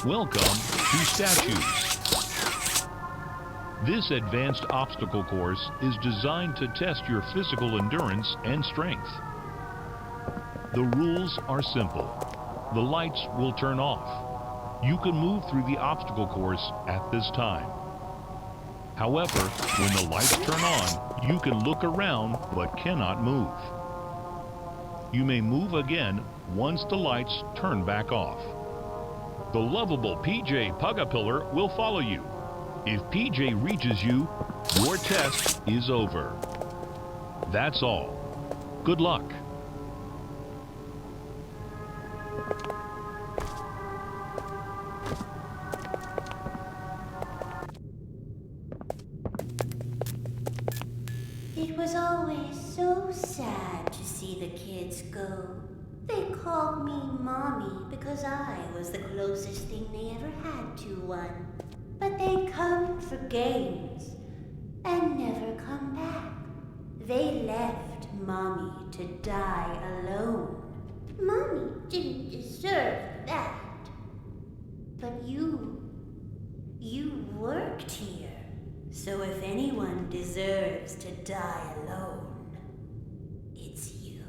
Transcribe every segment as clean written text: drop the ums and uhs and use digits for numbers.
Welcome to Statues. This advanced obstacle course is designed to test your physical endurance and strength. The rules are simple. The lights will turn off. You can move through the obstacle course at this time. However, when the lights turn on, you can look around but cannot move. You may move again once the lights turn back off. The lovable PJ Pugapillar will follow you. If PJ reaches you, your test is over. That's all. Good luck. It was always so sad to see the kids go. They called me Mommy because I was the closest thing they ever had to one. But they come for games and never come back. They left Mommy to die alone. Mommy didn't deserve that. But you worked here. So if anyone deserves to die alone, it's you.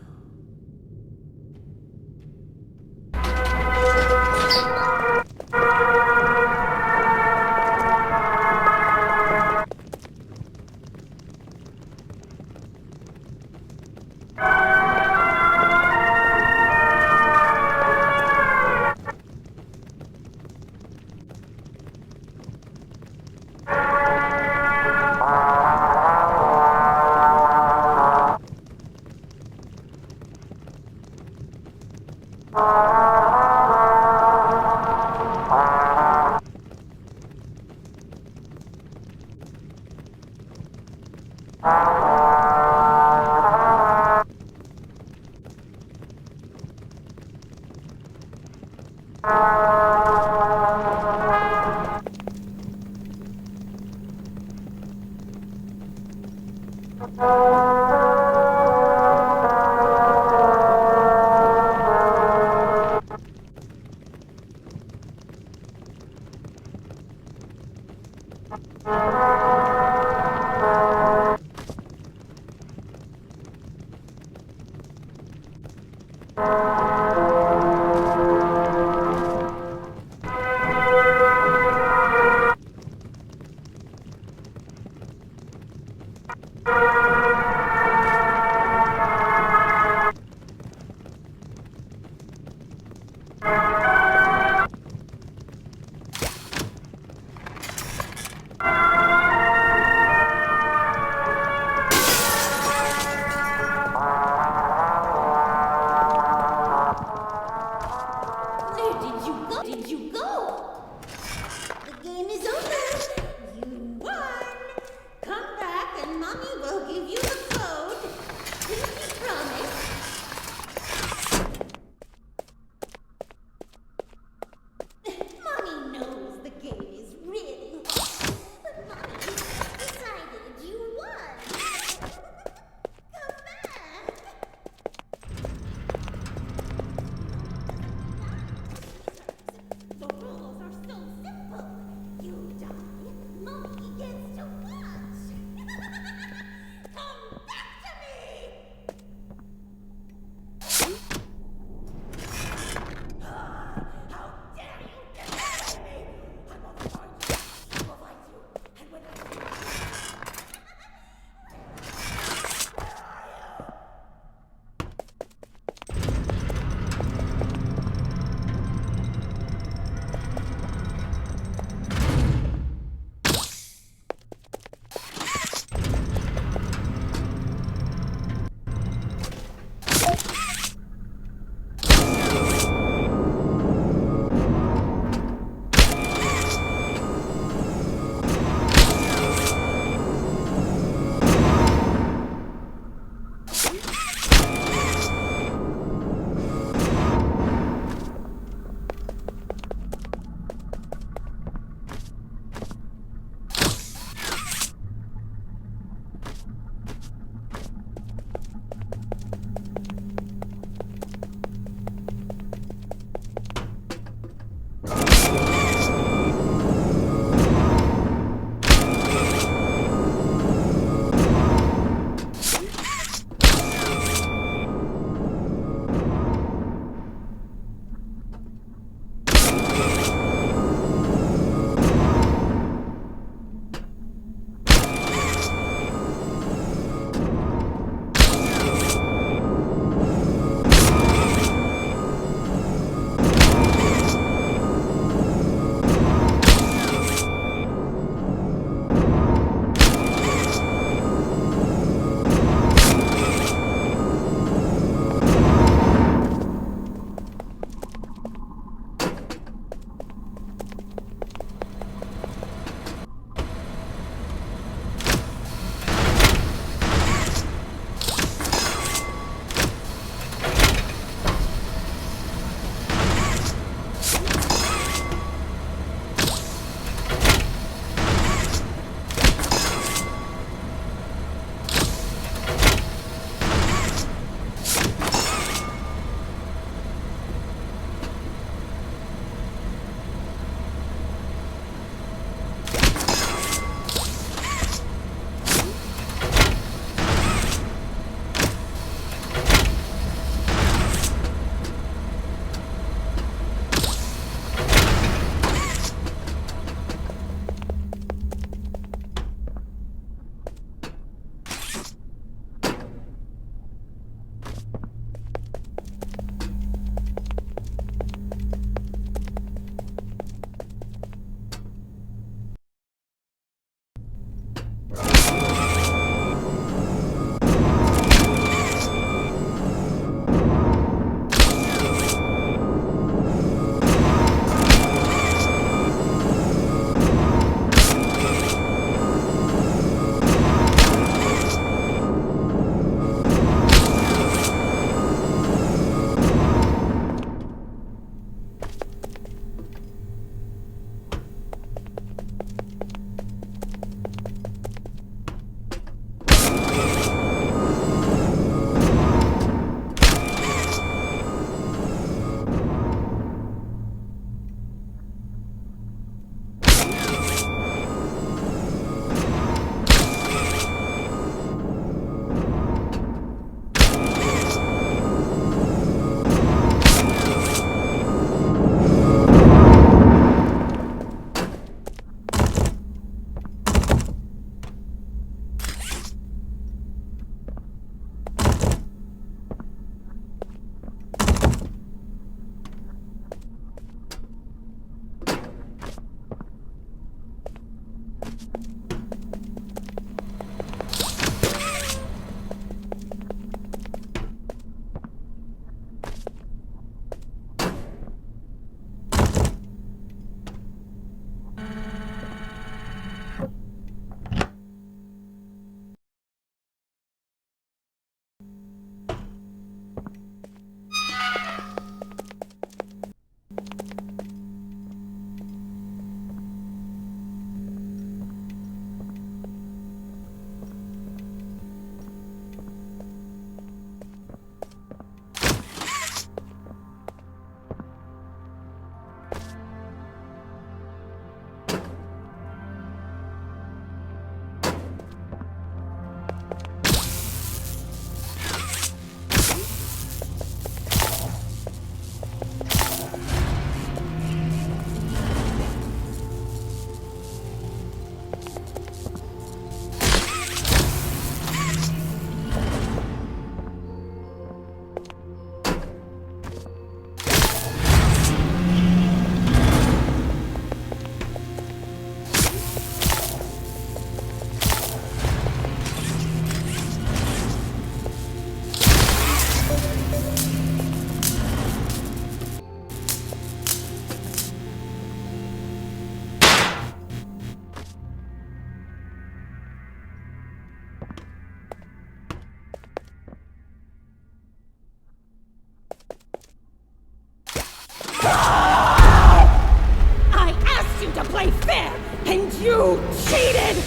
I asked you to play fair, and you cheated!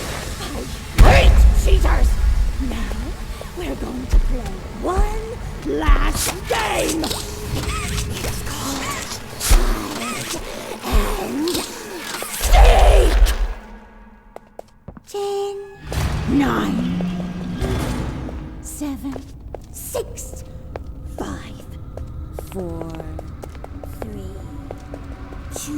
I hate cheaters! Now, we're going to play one last game! It's called hide and seek! 10, 9, 7, 6, 5, 4, 3, 2.